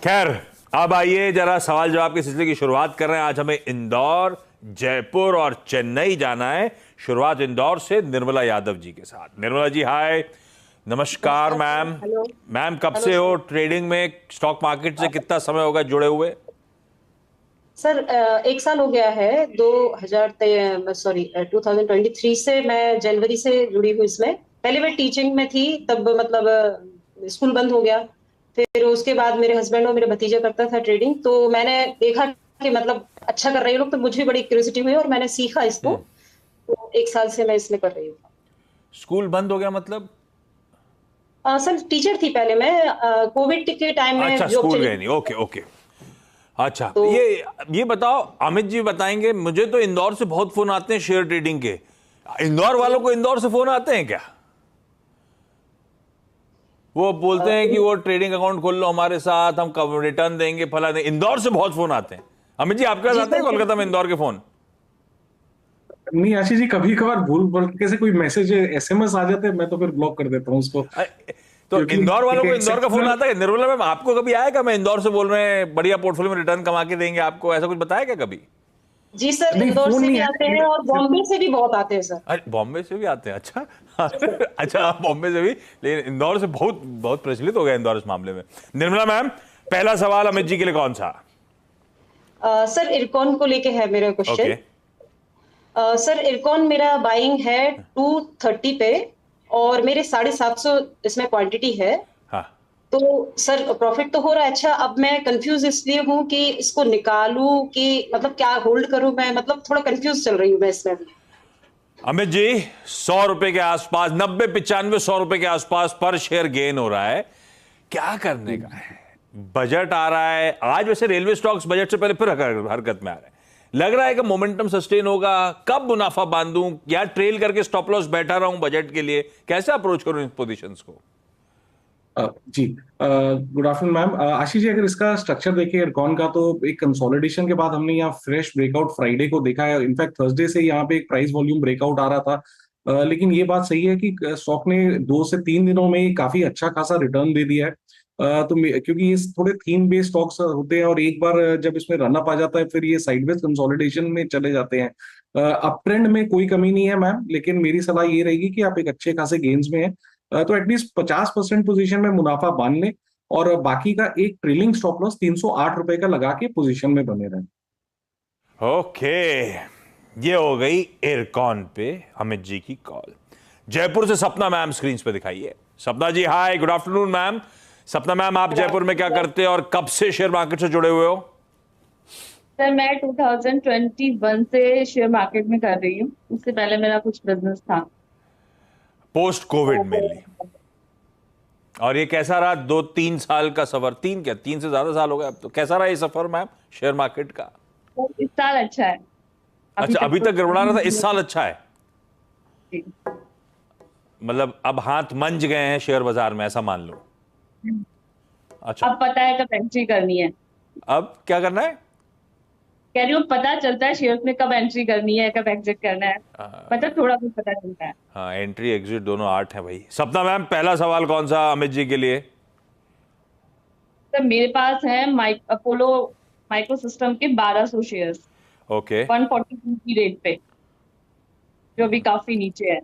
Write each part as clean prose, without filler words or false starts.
खैर, अब आइए जरा सवाल जवाब के सिलसिले की शुरुआत कर रहे हैं। आज हमें इंदौर, जयपुर और चेन्नई जाना है। शुरुआत इंदौर से निर्मला यादव जी के साथ। निर्मला जी हाय, नमस्कार मैम। हेलो। मैम कब हेलो से हो सर। ट्रेडिंग में, स्टॉक मार्केट से कितना समय होगा जुड़े हुए? सर 1 साल हो गया है। 2023 से मैं जनवरी से जुड़ी हूँ इसमें। पहले मैं टीचिंग में थी, तब मतलब स्कूल बंद हो गया। फिर उसके बाद मेरे हस्बैंड और मेरे भतीजा करता था ट्रेडिंग, तो मैंने देखा कि मतलब अच्छा कर रहे हैं लोग, तो मुझे भी बड़ी क्यूरियोसिटी हुई और मैंने सीखा इसको। तो 1 साल से मैं इसमें कर रही हूँ। स्कूल बंद हो गया मतलब? सर टीचर थी पहले मैं। कोविड के टाइम अच्छा, में जॉब स्कूल चली गए नहीं, गई। Okay okay. अच्छा, तो ये बताओ, अमित जी बताएंगे। मुझे तो इंदौर से बहुत फोन आते हैं शेयर ट्रेडिंग के। इंदौर वालों को इंदौर से फोन आते हैं क्या? वो बोलते हैं कि वो ट्रेडिंग अकाउंट खोल लो हमारे साथ, हम कब रिटर्न देंगे, फला देंगे। इंदौर से बहुत फोन आते हैं। अमित जी आपके पास जी आते हैं सर, कोलकाता में इंदौर के फोन? नहीं आशीष जी, कभी कभार भूल भुलके से कोई मैसेज एसएमएस आ जाते हैं, मैं तो फिर ब्लॉक कर देता हूँ उसको। तो क्योंकि इंदौर वालों एक को इंदौर का फोन एक्सेप्शनल। आता है? निर्मला मैम आपको कभी आया क्या, मैं इंदौर से बोल रहे हैं, बढ़िया पोर्टफोलियो में रिटर्न कमा के देंगे आपको, ऐसा कुछ बताया क्या कभी? जी सर, नहीं, इंदौर फोन से नहीं भी आया आते हैं और लेकिन बॉम्बे से भी बहुत आते हैं सर। अरे बॉम्बे से भी आते हैं? अच्छा। अच्छा, बॉम्बे से भी। लेकिन इंदौर से बहुत बहुत प्रचलित हो गया इंदौर इस मामले में। निर्मला मैम, पहला सवाल अमित जी के लिए कौन सा? सर इरकॉन को लेके है मेरा ओके। क्वेश्चन। सर इरकॉन मेरा बाइंग है 230 पे, और मेरे 750 इसमें क्वांटिटी है। हाँ, तो सर प्रॉफिट तो हो रहा है अच्छा। अब मैं कंफ्यूज इसलिए हूँ कि इसको निकालूं कि मतलब क्या होल्ड करूं मैं, मतलब थोड़ा कंफ्यूज चल रही हूँ मैं इसमें। अमित जी, 100 रुपए के आसपास, 90 95 100 रुपए के आसपास पर शेयर गेन हो रहा है। क्या करने का है? बजट आ रहा है आज। वैसे रेलवे स्टॉक्स बजट से पहले फिर हरकत में आ रहे हैं। लग रहा है कि मोमेंटम सस्टेन होगा। कब मुनाफा बांधूं या ट्रेल करके स्टॉप लॉस बैठा रहूं बजट के लिए? कैसे अप्रोच करूं इन पोजीशंस को? जी, good afternoon ma'am. Ashish ji, अगर इसका स्ट्रक्चर देखिए इरकॉन का, तो एक कंसोलिडेशन के बाद हमने यहाँ फ्रेश ब्रेकआउट फ्राइडे को देखा है। इनफैक्ट थर्सडे से यहाँ पे एक प्राइस वॉल्यूम ब्रेकआउट आ रहा था। लेकिन ये बात सही है कि स्टॉक ने 2 से 3 दिनों में काफी अच्छा खासा रिटर्न दे दिया है। क्योंकि ये थोड़े थीम बेस्ड स्टॉक्स होते हैं, और एक बार जब इसमें रन अप आ जाता है, फिर ये साइडवेज कंसोलिडेशन में चले जाते हैं। अप ट्रेंड में कोई कमी नहीं है मैम, लेकिन मेरी सलाह ये रहेगी कि आप एक अच्छे खासे गेन्स में हैं, तो एटलीस्ट 50% पोजीशन में मुनाफा बांध लें, और बाकी का एक ट्रेलिंग स्टॉप लॉस 308 रुपए का लगा के पोजीशन में बने रहें। ओके, ये हो गई एयरकॉन पे अमित जी की कॉल। जयपुर से सपना मैम स्क्रीन पे दिखाइए। सपना जी हाय, गुड आफ्टरनून मैम। सपना मैम, आप जयपुर में क्या करते हैं और कब से शेयर मार्केट से जुड़े हुए हो? सर मैं 2021 से शेयर मार्केट में कर रही हूँ। उससे पहले मेरा कुछ बिजनेस था। Post Covid mainly. तो और ये कैसा रहा 2 3 साल का सफर? तीन क्या, 3 से ज्यादा साल हो गए अब तो। कैसा रहा ये सफर मैम शेयर मार्केट का? इस साल अच्छा है। अभी अच्छा, तक अभी तो तक गड़बड़ा रहा था, इस साल अच्छा है? जी। मतलब अब हाथ मंज गए हैं शेयर बाजार में, ऐसा मान लो। अच्छा, अब पता है कब एंट्री करनी है। अब क्या करना है? कह रही हूँ पता चलता है शेयर में कब एंट्री करनी है, कब एग्जिट करना है। मतलब थोड़ा बहुत पता चलता है। हाँ, एंट्री एग्जिट दोनों 8 है भाई। सपना मैम, पहला सवाल कौन सा अमित जी के लिए? सर मेरे पास है अपोलो माइक्रो सिस्टम के 1200 शेयर, ओके। 142 की रेट पे, जो अभी काफी नीचे है।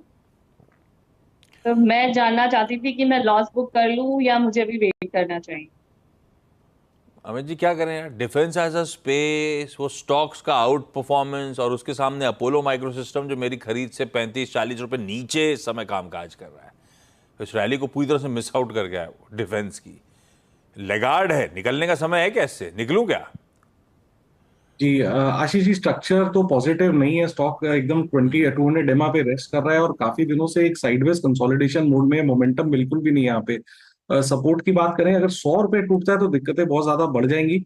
तो मैं जानना चाहती थी कि मैं लॉस बुक कर लूं या मुझे अभी वेट करना चाहिए। अमित जी क्या करें यार, डिफेंस एज अ स्पेस, वो स्टॉक्स का आउट परफॉर्मेंस, और उसके सामने अपोलो माइक्रो सिस्टम जो मेरी खरीद से 35 40 रुपए नीचे इस समय कामकाज कर रहा है। तो इस रैली को पूरी तरह से मिस आउट कर गया है वो डिफेंस की। लेगार्ड है, निकलने का समय है क्या? इससे निकलूं क्या? जी, आशीष जी, स्ट्रक्चर तो पॉजिटिव नहीं है। स्टॉक एकदम 200 डेमा पे रेस्ट कर रहा है, और काफी दिनों से एक साइडवेज कंसोलिडेशन मोड में, मोमेंटम बिल्कुल भी नहीं है यहाँ पे। सपोर्ट की बात करें, अगर 100 रुपए टूटता है तो दिक्कतें बहुत ज्यादा बढ़ जाएंगी।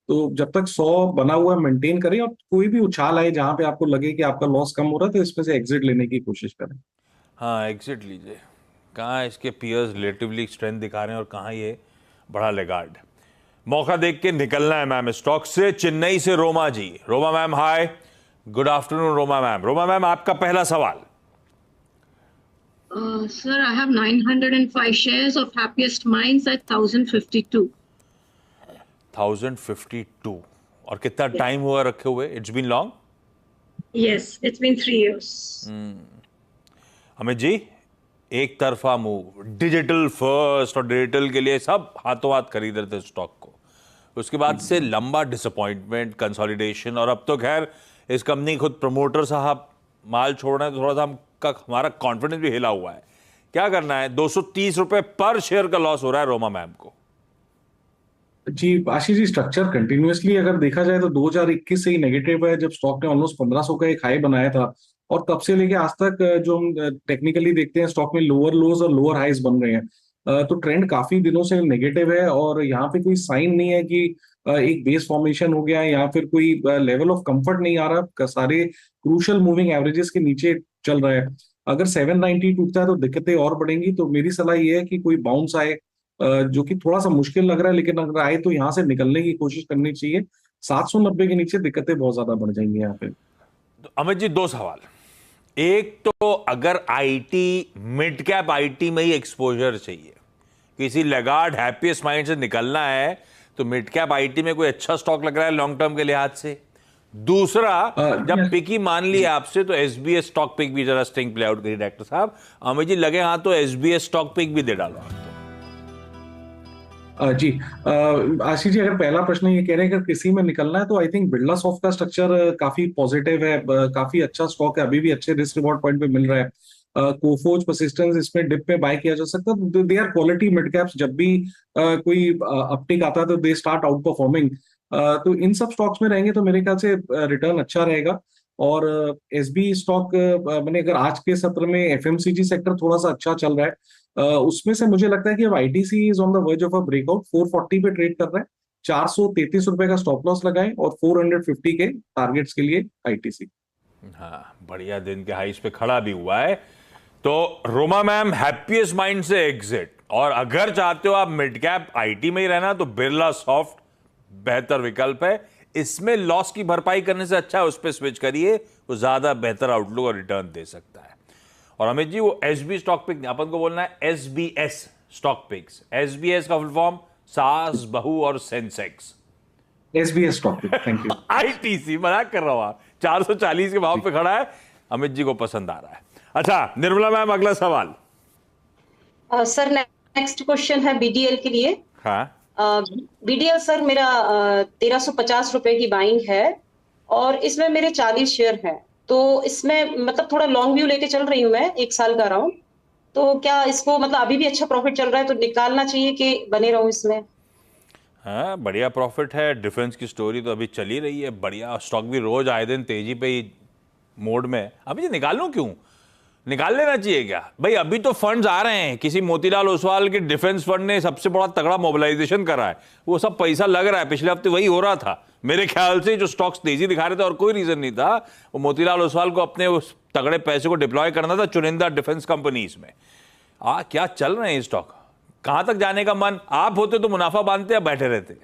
तो जब तक 100 बना हुआ मेंटेन करें, और कोई भी उछाल आए जहां पे आपको लगे कि आपका लॉस कम हो रहा है, तो इसमें से एग्जिट लेने की कोशिश करें। हाँ, एग्जिट लीजिए। कहाँ इसके पीयर्स रिलेटिवली स्ट्रेंथ दिखा रहे हैं और कहाँ ये बड़ा लेगार्ड। मौका देख के निकलना है मैम स्टॉक से। चेन्नई से Roma ji. Roma ma'am hi, good afternoon Roma ma'am. Roma ma'am, आपका पहला सवाल। Sir, I have 905 shares of Happiest Minds at 1052. 1052। और कितना टाइम हुआ रखे हुए? It's been long. Yes, it's been 3 years. Amit ji, एक तरफा मूव, डिजिटल फर्स्ट, और डिजिटल के लिए सब हाथों हाथ खरीद रहे थे स्टॉक को। उसके बाद से लंबा डिसअपॉइंटमेंट, कंसोलिडेशन, और अब तो खैर इस कंपनी खुद प्रमोटर साहब माल छोड़ रहे हैं, तो थोड़ा सा हमारा कॉन्फिडेंस भी हिला हुआ है। क्या करना है? 230 रुपए पर शेयर का लॉस हो रहा है रोमा मैम को। जी आशीष जी, स्ट्रक्चर कंटिन्यूअसली अगर देखा जाए तो 2021 से ही नेगेटिव है, जब स्टॉक ने ऑलमोस्ट 1500 का एक हाई बनाया था, और तब से लेके आज तक जो हम टेक्निकली देखते हैं स्टॉक में लोअर लोज और लोअर हाइज बन रहे हैं। तो ट्रेंड काफी दिनों से नेगेटिव है, और यहाँ पे कोई साइन नहीं है कि एक बेस फॉर्मेशन हो गया है, या फिर कोई लेवल ऑफ कंफर्ट नहीं आ रहा। सारे क्रूशियल मूविंग एवरेजेस के नीचे चल रहा है। अगर 790 टूटता है तो दिक्कतें और बढ़ेंगी। तो मेरी सलाह ये है कि कोई बाउंस आए, जो कि थोड़ा सा मुश्किल लग रहा है, लेकिन अगर आए तो यहाँ से निकलने की कोशिश करनी चाहिए। 790 के नीचे दिक्कतें बहुत ज्यादा बढ़ जाएंगी यहाँ पे। तो अमित जी, दो सवाल। एक तो अगर आईटी, मिड कैप आईटी में ही एक्सपोजर चाहिए, किसी लगार्ड हैप्पीएस्ट माइंड से निकलना है, तो मिड कैप आईटी में कोई अच्छा स्टॉक लग रहा है लॉन्ग टर्म के लिहाज से? दूसरा, जब पिक ही मान लिया आपसे, तो एसबीएस स्टॉक पिक भी जरा स्टिंग प्ले आउट करिए डॉक्टर साहब। अमित जी लगे हाथ तो एसबीएस स्टॉक पिक भी दे डालो। जी आशीष जी, अगर पहला प्रश्न ये कह रहे हैं कि किसी में निकलना है, तो आई थिंक बिरला सॉफ्ट का स्ट्रक्चर काफी पॉजिटिव है, काफी अच्छा स्टॉक है, अभी भी अच्छे रिस्क रिवॉर्ड पॉइंट पे मिल रहा है। कोफोर्ज, परसिस्टेंस, इसमें डिप में बाय किया जा सकता है। They are quality mid caps. जब भी कोई अपटिक आता है तो दे स्टार्ट आउट परफॉर्मिंग। तो इन सब स्टॉक्स में रहेंगे तो मेरे ख्याल से रिटर्न अच्छा रहेगा। और एसबी स्टॉक, मैंने अगर आज के सत्र में एफएमसीजी सेक्टर थोड़ा सा अच्छा चल रहा है, उसमें से मुझे लगता है कि अब ITC is on the verge of a breakout. 440 पे ट्रेड कर रहा है, 433 रुपए का स्टॉप लॉस लगाएं, और 450 के टारगेट्स के लिए आईटीसी। हाँ, बढ़िया दिन के हाइस पे खड़ा भी हुआ है। तो रोमा मैम, हैप्पीएस्ट माइंड से एग्जिट, और अगर चाहते हो आप मिड कैप आईटी में ही रहना, तो बिरला सॉफ्ट बेहतर विकल्प है। इसमें लॉस की भरपाई करने से अच्छा है उस पर स्विच करिए, वो ज्यादा बेहतर आउटलुक और रिटर्न दे सकता है। और अमित जी, वो एसबी स्टॉक पिक अपन को बोलना है एसबीएस स्टॉक पिक्स। एसबीएस का फुल फॉर्म सास, बहू और Sensex. SBS stock pick, thank you. ITC, मजाक कर रहा हूं आप, 440 के भाव पे खड़ा है। अमित जी को पसंद आ रहा है। अच्छा निर्मला मैम, अगला सवाल। सर नेक्स्ट क्वेश्चन है बीडीएल के लिए। हाँ, बीडीएल सर, मेरा 1350 रुपए की बाइंग है, और इसमें मेरे 40 शेयर हैं। तो इसमें मतलब थोड़ा लॉन्ग व्यू लेके चल रही हूँ मैं, 1 साल का अराउंड। तो क्या इसको मतलब अभी भी अच्छा प्रॉफिट चल रहा है तो निकालना चाहिए कि बने रहूं इसमें? हाँ, बढ़िया प्रॉफिट है। डिफेंस की स्टोरी तो अभी चल ही रही है, बढ़िया स्टॉक भी रोज आए दिन तेजी पे ही मोड में। अभी ये निकालूं क्यों? निकाल लेना चाहिए क्या भाई? अभी तो फंड्स आ रहे हैं। किसी मोतीलाल ओसवाल के डिफेंस फंड ने सबसे बड़ा तगड़ा मोबिलाइजेशन करा है, वो सब पैसा लग रहा है। पिछले हफ्ते वही हो रहा था मेरे ख्याल से, जो स्टॉक्स तेजी दिखा रहे थे, और कोई रीजन नहीं था। वो मोतीलाल ओसवाल को अपने उस तगड़े पैसे को डिप्लॉय करना था चुनिंदा डिफेंस कंपनीज में। क्या चल रहे हैं स्टॉक? कहां तक जाने का मन? आप होते तो मुनाफा बांधते या बैठे रहते?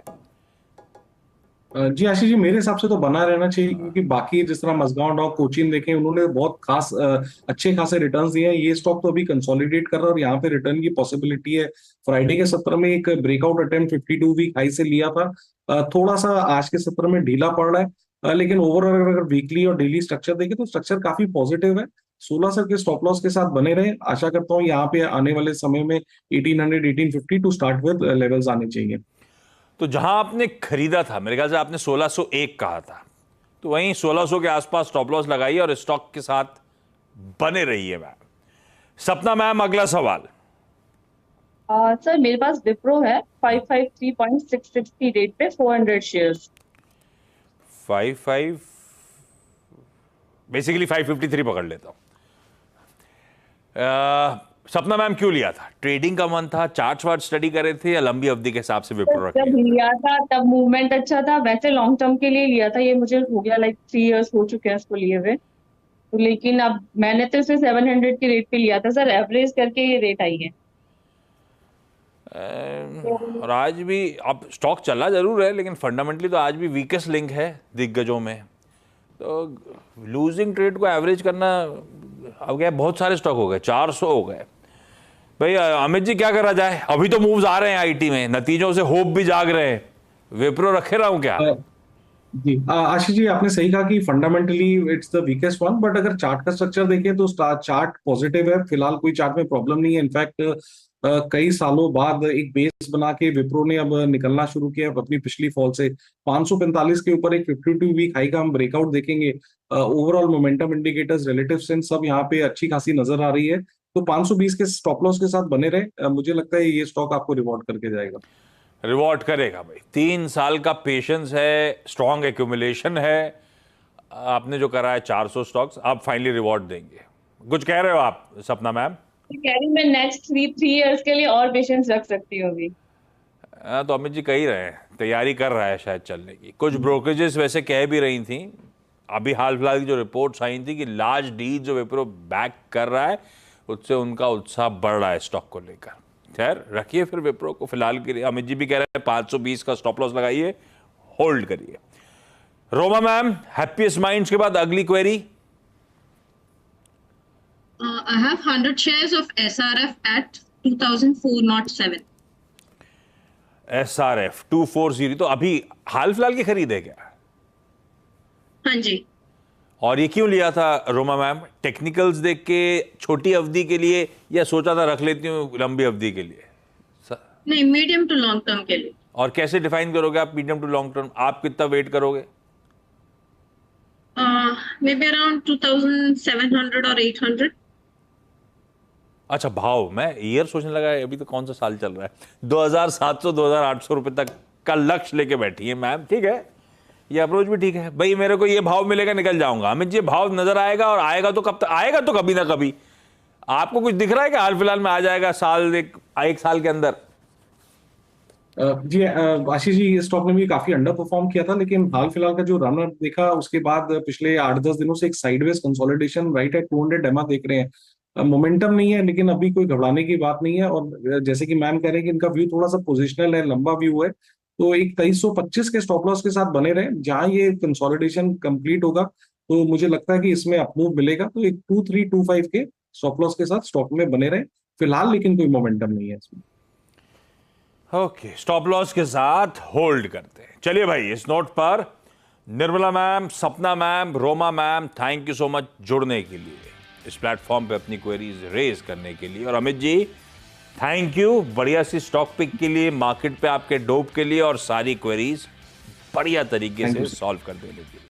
जी आशीष जी, मेरे हिसाब से तो बना रहना चाहिए, क्योंकि बाकी जिस तरह मजगांव डॉक, कोचिन देखें, उन्होंने बहुत खास अच्छे खासे रिटर्न्स दिए हैं। ये स्टॉक तो अभी कंसोलिडेट कर रहा है, और यहाँ पे रिटर्न की पॉसिबिलिटी है। फ्राइडे के सत्र में एक ब्रेकआउट अटेम्प्ट 52 वीक हाई से लिया था, थोड़ा सा आज के सत्र में ढीला पड़ रहा है, लेकिन ओवरऑल अगर वीकली और डेली स्ट्रक्चर देखें तो स्ट्रक्चर काफी पॉजिटिव है। 1600 के स्टॉप लॉस के साथ बने रहे। आशा करता हूँ यहाँ पे आने वाले समय में 1800, 1850 टू स्टार्ट विद लेवल्स आने चाहिए। तो जहां आपने खरीदा था, मेरे ख्याल से आपने 1601 कहा था, तो वहीं 1600 के आसपास स्टॉप लॉस लगाइए और स्टॉक के साथ बने रहिए। मैम सपना मैम, अगला सवाल। सर मेरे पास विप्रो है 553.66 की रेट पे 400 शेयर्स। 55 बेसिकली 553 पकड़ लेता हूं। सपना मैम, क्यों लिया था? ट्रेडिंग का मन था, चार्ट वार्ट स्टडी करे थे, या लंबी अवधि के हिसाब से विप्रो रखे? जब लिया था तब मूवमेंट अच्छा था, वैसे लॉन्ग टर्म के लिए लिया था। ये मुझे हो गया 3 इयर्स हो चुके हैं इसको लिए हुए। तो लेकिन अब मैंने तो इसे 700 की रेट पे लिया था सर, एवरेज करके ये रेट आई है। और आज भी अब स्टॉक चला जरूर है, लेकिन फंडामेंटली तो आज भी वीकेस्ट लिंक है दिग्गजों में। तो लूजिंग ट्रेड को एवरेज करना, अब गया बहुत सारे स्टॉक हो गए, 400 हो गए। भाई अमित जी, क्या करा जाए? अभी तो मूव्स आ रहे हैं आईटी में, नतीजों से होप भी जाग रहे हैं, विप्रो रखे रहा हूं क्या? जी आशीष जी, आपने सही कहा कि fundamentally it's the weakest one, but अगर चार्ट का स्ट्रक्चर देखें तो चार्ट पॉजिटिव है, फिलहाल कोई चार्ट में प्रॉब्लम नहीं है। इनफैक्ट कई सालों बाद एक बेस बना के विप्रो ने अब निकलना शुरू किया अपनी पिछली फॉल से। 545 के ऊपर एक 52 वीक हाई का हम ब्रेकआउट देखेंगे। Overall momentum indicators, relative strength सब यहाँ पे अच्छी खासी नजर आ रही है। तो 520 के स्टॉप लॉस के साथ बने रहे, मुझे लगता है ये स्टॉक आपको रिवॉर्ड करके जाएगा। रिवॉर्ड करेगा भाई, 3 साल का पेशेंस है, स्ट्रॉन्ग एक्यूमुलेशन है। आपने जो करा है 400 स्टॉक्स, आप फाइनली रिवॉर्ड देंगे। कुछ कह रहे हो आप सपना मैम? कह रही मैं नेक्स्ट थ्री इयर्स के लिए और पेशेंस रख सकती हूँ अभी। तो अमित जी कह ही रहे हैं, तैयारी कर रहा है शायद चलने की। कुछ ब्रोकरेजेस वैसे कह भी रही थी, अभी हाल फिलहाल की जो रिपोर्ट्स आई थी कि लार्ज डील जो विप्रो बैक कर रहा है, उससे उनका उत्साह बढ़ रहा है स्टॉक को लेकर। खैर रखिए फिर विप्रो को फिलहाल के लिए। अमित जी भी कह रहे हैं 520 का स्टॉप लॉस लगाइए, होल्ड करिए। रोमा मैम, हैप्पीएस्ट माइंड्स के बाद अगली query. I have 100 shares of SRF at 2004.07. SRF 240, तो अभी हाल फिलहाल की खरीद है क्या? हाँ जी। और ये क्यों लिया था रोमा मैम? टेक्निकल्स देख के, छोटी अवधि के लिए, या सोचा था रख लेती हूँ लंबी अवधि के लिए? नहीं, मीडियम टू लॉन्ग टर्म के लिए। और कैसे डिफाइन करोगे आप मीडियम टू लॉन्ग टर्म? आप कितना वेट करोगे? मे बी अराउंड 2700 और 800। अच्छा भाव, मैं ईयर सोचने लगा अभी तो कौन सा साल चल रहा है। 2700 2800 रुपए तक का लक्ष्य लेके बैठी है मैम। ठीक है, ये अप्रोच भी ठीक है भाई। मेरे को ये भाव मिलेगा, निकल जाऊंगा। अमित जी भाव नजर आएगा, और आएगा तो कब तक आएगा? तो कभी ना कभी। आपको कुछ दिख रहा है कि हाल फिलहाल में आ जाएगा एक साल के अंदर? जी आशीष जी, ये स्टॉक ने भी काफी अंडर परफॉर्म किया था, लेकिन हाल फिलहाल का जो रन देखा उसके बाद पिछले 8-10 दिनों से एक साइडवेज कंसोलिडेशन राइट एट 200 एमआ देख रहे हैं। मोमेंटम नहीं है, लेकिन अभी कोई घबराने की बात नहीं है। और जैसे कि मैम कह रहे हैं कि इनका व्यू थोड़ा सा पोजिशनल है, लंबा व्यू है, तो एक 2325 के स्टॉप लॉस के साथ बने रहे। जहां ये कंसोलिडेशन कंप्लीट होगा तो मुझे लगता है कि इसमें अपमूव मिलेगा, तो एक 2325 के स्टॉप लॉस के साथ स्टॉक में बने रहे फिलहाल, लेकिन कोई मोमेंटम नहीं है इसमें। ओके, स्टॉप लॉस के साथ होल्ड करते हैं। चलिए भाई, इस नोट पर निर्मला मैम, सपना ma'am, Roma ma'am, thank you so much जुड़ने के लिए, इस प्लेटफॉर्म पे अपनी क्वेरीज रेज करने के लिए। और अमित जी थैंक यू, बढ़िया सी स्टॉक पिक के लिए, मार्केट पे आपके डोप के लिए, और सारी क्वेरीज बढ़िया तरीके से सॉल्व कर देने के लिए।